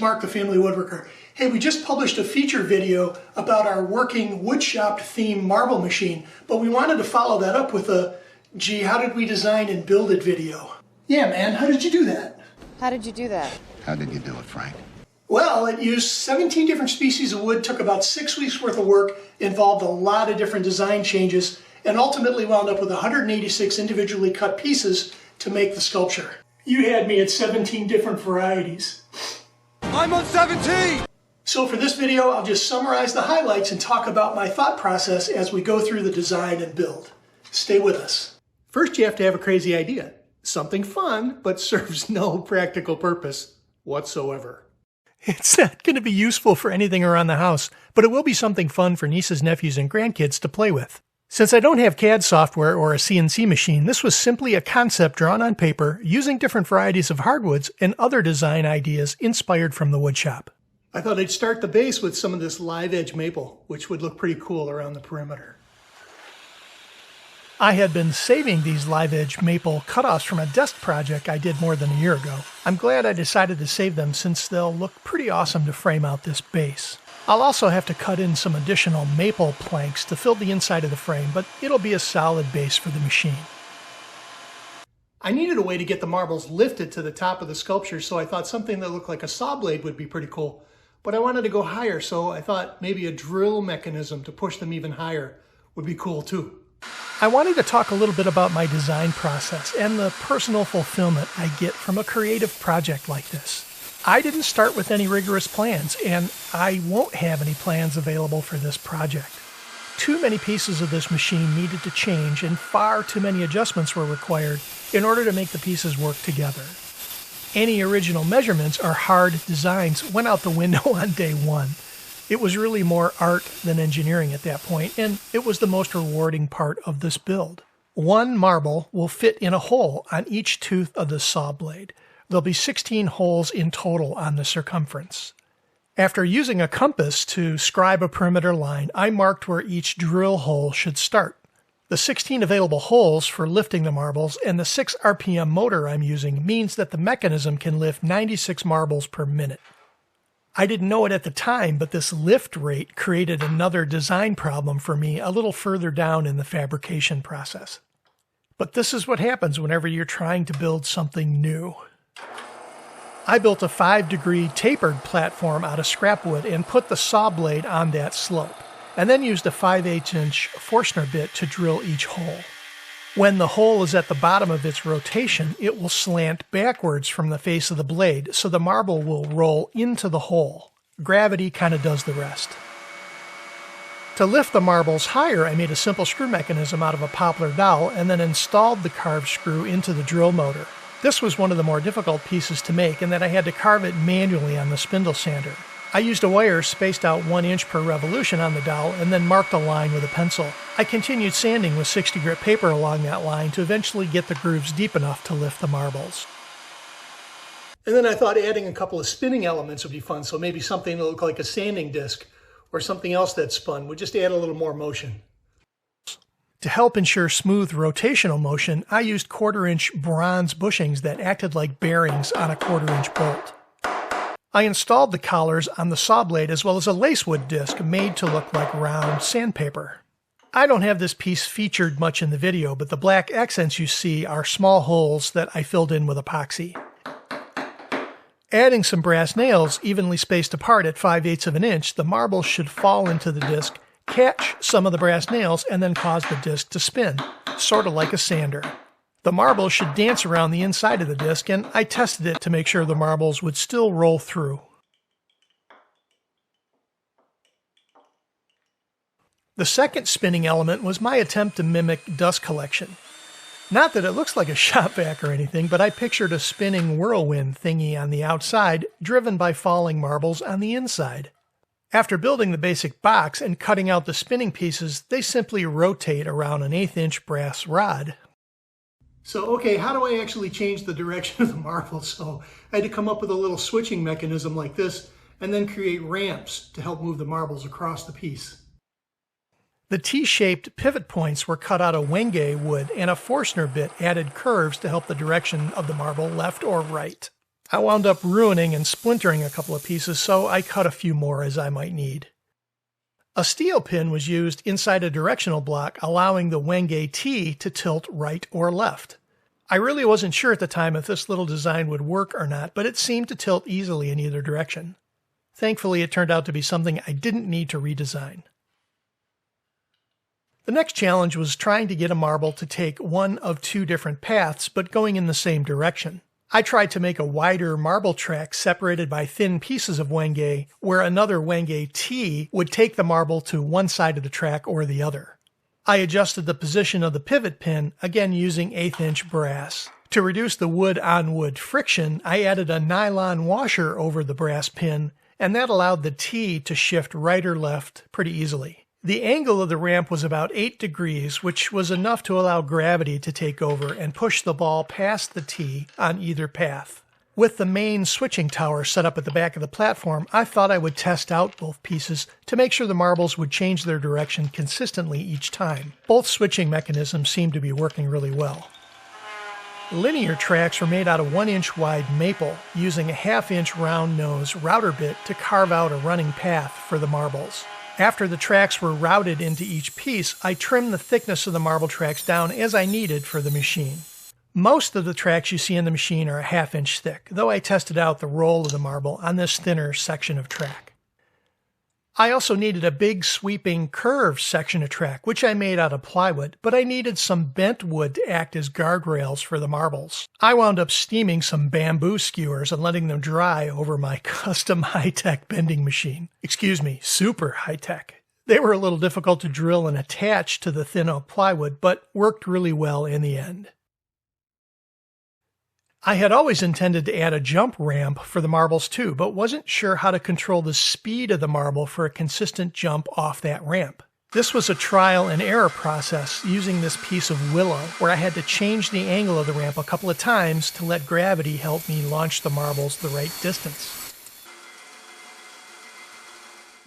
Mark, the Family Woodworker. Hey, we just published a feature video about our working woodshop theme marble machine, but we wanted to follow that up with a, gee, how did we design and build it video? Yeah, man, how did you do that? How did you do that? How did you do it, Frank? Well, it used 17 different species of wood, took about 6 weeks worth of work, involved a lot of different design changes, and ultimately wound up with 186 individually cut pieces to make the sculpture. You had me at 17 different varieties. I'm on 17! So for this video, I'll just summarize the highlights and talk about my thought process as we go through the design and build. Stay with us. First, you have to have a crazy idea. Something fun, but serves no practical purpose whatsoever. It's not going to be useful for anything around the house, but it will be something fun for nieces, nephews, and grandkids to play with. Since I don't have CAD software or a CNC machine, this was simply a concept drawn on paper using different varieties of hardwoods and other design ideas inspired from the woodshop. I thought I'd start the base with some of this live edge maple, which would look pretty cool around the perimeter. I had been saving these live edge maple cutoffs from a desk project I did more than a year ago. I'm glad I decided to save them since they'll look pretty awesome to frame out this base. I'll also have to cut in some additional maple planks to fill the inside of the frame, but it'll be a solid base for the machine. I needed a way to get the marbles lifted to the top of the sculpture, so I thought something that looked like a saw blade would be pretty cool. But I wanted to go higher, so I thought maybe a drill mechanism to push them even higher would be cool too. I wanted to talk a little bit about my design process and the personal fulfillment I get from a creative project like this. I didn't start with any rigorous plans, and I won't have any plans available for this project. Too many pieces of this machine needed to change, and far too many adjustments were required in order to make the pieces work together. Any original measurements or hard designs went out the window on day one. It was really more art than engineering at that point, and it was the most rewarding part of this build. One marble will fit in a hole on each tooth of the saw blade. There'll be 16 holes in total on the circumference. After using a compass to scribe a perimeter line, I marked where each drill hole should start. The 16 available holes for lifting the marbles and the 6 RPM motor I'm using means that the mechanism can lift 96 marbles per minute. I didn't know it at the time, but this lift rate created another design problem for me a little further down in the fabrication process. But this is what happens whenever you're trying to build something new. I built a 5-degree tapered platform out of scrap wood and put the saw blade on that slope, and then used a 5/8" Forstner bit to drill each hole. When the hole is at the bottom of its rotation, it will slant backwards from the face of the blade, so the marble will roll into the hole. Gravity kind of does the rest. To lift the marbles higher, I made a simple screw mechanism out of a poplar dowel and then installed the carved screw into the drill motor. This was one of the more difficult pieces to make, in that I had to carve it manually on the spindle sander. I used a wire spaced out 1 inch per revolution on the dowel and then marked a line with a pencil. I continued sanding with 60 grit paper along that line to eventually get the grooves deep enough to lift the marbles. And then I thought adding a couple of spinning elements would be fun, so maybe something that looked like a sanding disc or something else that spun would just add a little more motion. To help ensure smooth rotational motion, I used 1/4-inch bronze bushings that acted like bearings on a 1/4-inch bolt. I installed the collars on the saw blade as well as a lacewood disc made to look like round sandpaper. I don't have this piece featured much in the video, but the black accents you see are small holes that I filled in with epoxy. Adding some brass nails evenly spaced apart at 5/8 inch, the marbles should fall into the disc, catch some of the brass nails, and then cause the disc to spin, sort of like a sander. The marbles should dance around the inside of the disc, and I tested it to make sure the marbles would still roll through. The second spinning element was my attempt to mimic dust collection. Not that it looks like a shop vac or anything, but I pictured a spinning whirlwind thingy on the outside, driven by falling marbles on the inside. After building the basic box and cutting out the spinning pieces, they simply rotate around an 1/8" brass rod. So, okay, how do I actually change the direction of the marble? So I had to come up with a little switching mechanism like this and then create ramps to help move the marbles across the piece. The T-shaped pivot points were cut out of Wenge wood, and a Forstner bit added curves to help the direction of the marble left or right. I wound up ruining and splintering a couple of pieces, so I cut a few more as I might need. A steel pin was used inside a directional block, allowing the Wenge T to tilt right or left. I really wasn't sure at the time if this little design would work or not, but it seemed to tilt easily in either direction. Thankfully, it turned out to be something I didn't need to redesign. The next challenge was trying to get a marble to take one of two different paths, but going in the same direction. I tried to make a wider marble track separated by thin pieces of Wenge, where another Wenge T would take the marble to one side of the track or the other. I adjusted the position of the pivot pin, again using 1/8 inch brass. To reduce the wood-on-wood friction, I added a nylon washer over the brass pin, and that allowed the T to shift right or left pretty easily. The angle of the ramp was about 8 degrees, which was enough to allow gravity to take over and push the ball past the T on either path. With the main switching tower set up at the back of the platform, I thought I would test out both pieces to make sure the marbles would change their direction consistently each time. Both switching mechanisms seemed to be working really well. Linear tracks were made out of 1 inch wide maple, using a 1/2 inch round nose router bit to carve out a running path for the marbles. After the tracks were routed into each piece, I trimmed the thickness of the marble tracks down as I needed for the machine. Most of the tracks you see in the machine are a 1/2 inch thick, though I tested out the roll of the marble on this thinner section of track. I also needed a big sweeping curved section of track, which I made out of plywood, but I needed some bent wood to act as guardrails for the marbles. I wound up steaming some bamboo skewers and letting them dry over my custom high-tech bending machine. Excuse me, super high-tech. They were a little difficult to drill and attach to the thin oak plywood, but worked really well in the end. I had always intended to add a jump ramp for the marbles too, but wasn't sure how to control the speed of the marble for a consistent jump off that ramp. This was a trial and error process using this piece of willow, where I had to change the angle of the ramp a couple of times to let gravity help me launch the marbles the right distance.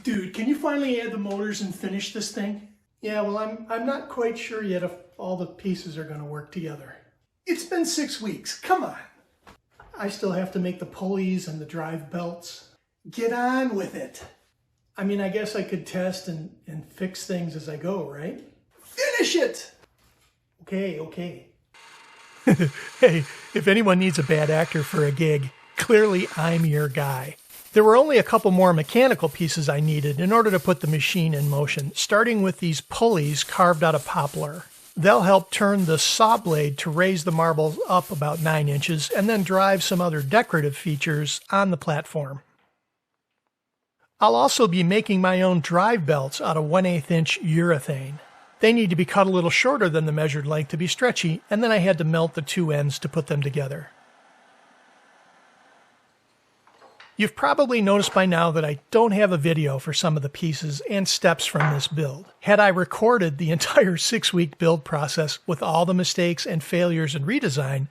Dude, can you finally add the motors and finish this thing? Yeah, well, I'm not quite sure yet if all the pieces are going to work together. It's been 6 weeks. Come on. I still have to make the pulleys and the drive belts. Get on with it. I mean, I guess I could test and fix things as I go, right? Finish it! Okay. Hey, if anyone needs a bad actor for a gig, clearly I'm your guy. There were only a couple more mechanical pieces I needed in order to put the machine in motion, starting with these pulleys carved out of poplar. They'll help turn the saw blade to raise the marbles up about 9 inches and then drive some other decorative features on the platform. I'll also be making my own drive belts out of 1/8 inch urethane. They need to be cut a little shorter than the measured length to be stretchy, and then I had to melt the two ends to put them together. You've probably noticed by now that I don't have a video for some of the pieces and steps from this build. Had I recorded the entire 6-week build process with all the mistakes and failures and redesign,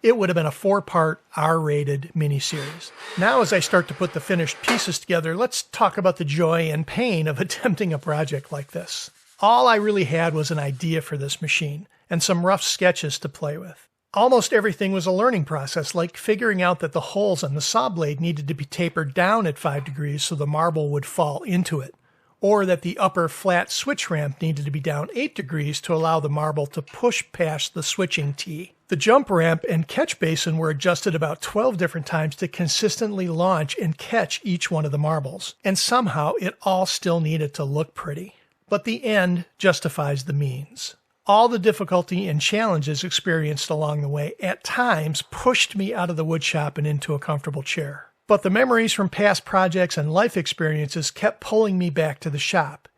it would have been a 4-part R-rated miniseries. Now as I start to put the finished pieces together, let's talk about the joy and pain of attempting a project like this. All I really had was an idea for this machine and some rough sketches to play with. Almost everything was a learning process, like figuring out that the holes on the saw blade needed to be tapered down at 5 degrees so the marble would fall into it, or that the upper flat switch ramp needed to be down 8 degrees to allow the marble to push past the switching T. The jump ramp and catch basin were adjusted about 12 different times to consistently launch and catch each one of the marbles, and somehow it all still needed to look pretty. But the end justifies the means. All the difficulty and challenges experienced along the way at times pushed me out of the woodshop and into a comfortable chair. But the memories from past projects and life experiences kept pulling me back to the shop.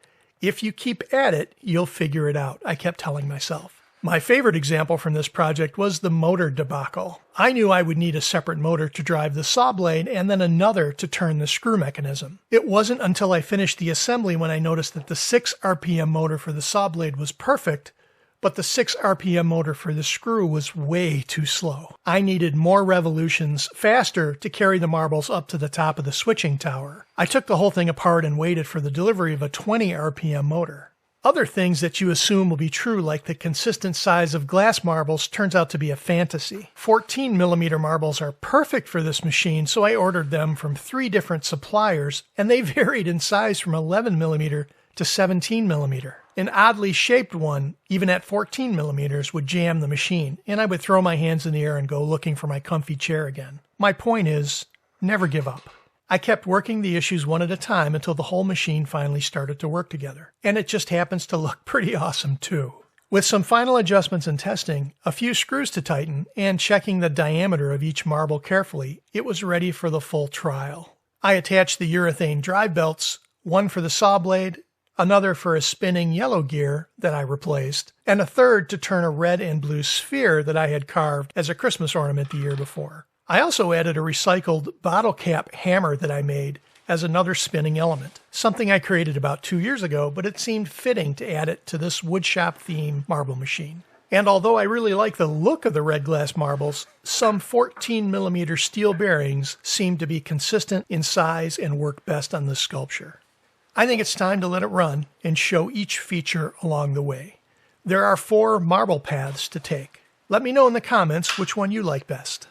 If you keep at it, you'll figure it out, I kept telling myself. My favorite example from this project was the motor debacle. I knew I would need a separate motor to drive the saw blade and then another to turn the screw mechanism. It wasn't until I finished the assembly when I noticed that the 6 RPM motor for the saw blade was perfect, but the 6 RPM motor for the screw was way too slow. I needed more revolutions faster to carry the marbles up to the top of the switching tower. I took the whole thing apart and waited for the delivery of a 20 RPM motor. Other things that you assume will be true, like the consistent size of glass marbles, turns out to be a fantasy. 14mm marbles are perfect for this machine, so I ordered them from 3 different suppliers, and they varied in size from 11mm to 17mm. An oddly shaped one, even at 14mm, would jam the machine, and I would throw my hands in the air and go looking for my comfy chair again. My point is, never give up. I kept working the issues one at a time until the whole machine finally started to work together. And it just happens to look pretty awesome too. With some final adjustments and testing, a few screws to tighten, and checking the diameter of each marble carefully, it was ready for the full trial. I attached the urethane drive belts, one for the saw blade, another for a spinning yellow gear that I replaced, and a third to turn a red and blue sphere that I had carved as a Christmas ornament the year before. I also added a recycled bottle cap hammer that I made as another spinning element, something I created about 2 years ago, but it seemed fitting to add it to this woodshop theme marble machine. And although I really like the look of the red glass marbles, some 14mm steel bearings seem to be consistent in size and work best on this sculpture. I think it's time to let it run and show each feature along the way. There are 4 marble paths to take. Let me know in the comments which one you like best.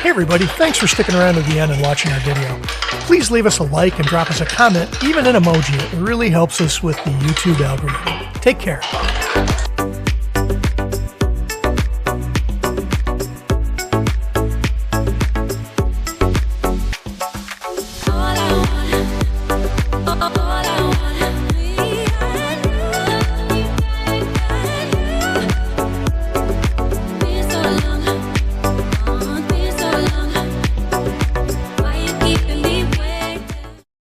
Hey everybody, thanks for sticking around to the end and watching our video. Please leave us a like and drop us a comment, even an emoji. It really helps us with the YouTube algorithm. Take care.